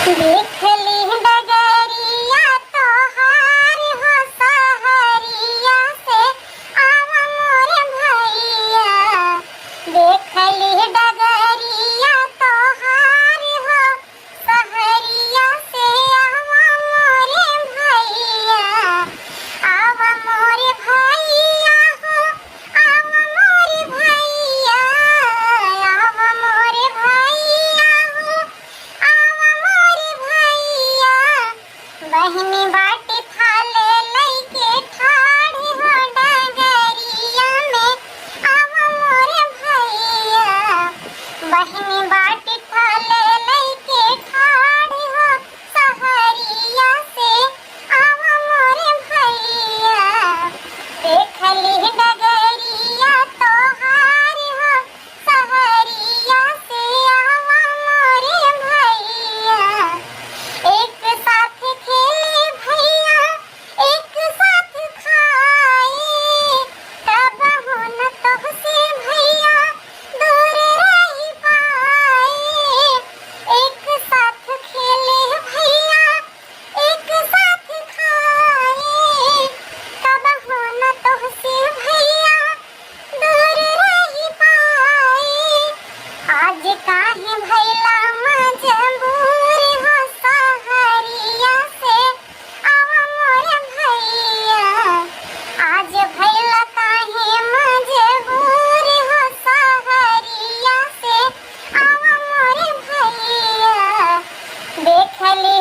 देखली डगरिया तोहार हो सहरिया से आवा मोरे भैया। देखली डगरिया तोहार हो सहरिया से आवा मोरे भैया। आवा मोरे भैया हो, आवा मोरे भैया। आवा मोरे भैया हो, आवा मोरे भैया। बहिनी बाटी थाले लइके ठाढ़ी हो डगरिया में आवा मोरे भैया। बहिनी बाटी थाले लइके ठाढ़ी हो सहरिया से आवा मोरे भैया। देखली डगरिया तोहार हो सहरिया से आवा मोरे भैया। एक साथ खेले भैया, एक साथ खाए, तब हो न तोहसे भैया दूर रही पाए। एक साथ खेले भैया, एक साथ खाए, तब हो न तोहसे भैया दूर रही पाए। आज काहे भैला मजबूर हो सहरिया से आवा मोरे भैया। आज भैला काहे मजबूर हो सहरिया से आवा मोरे भैया। देखली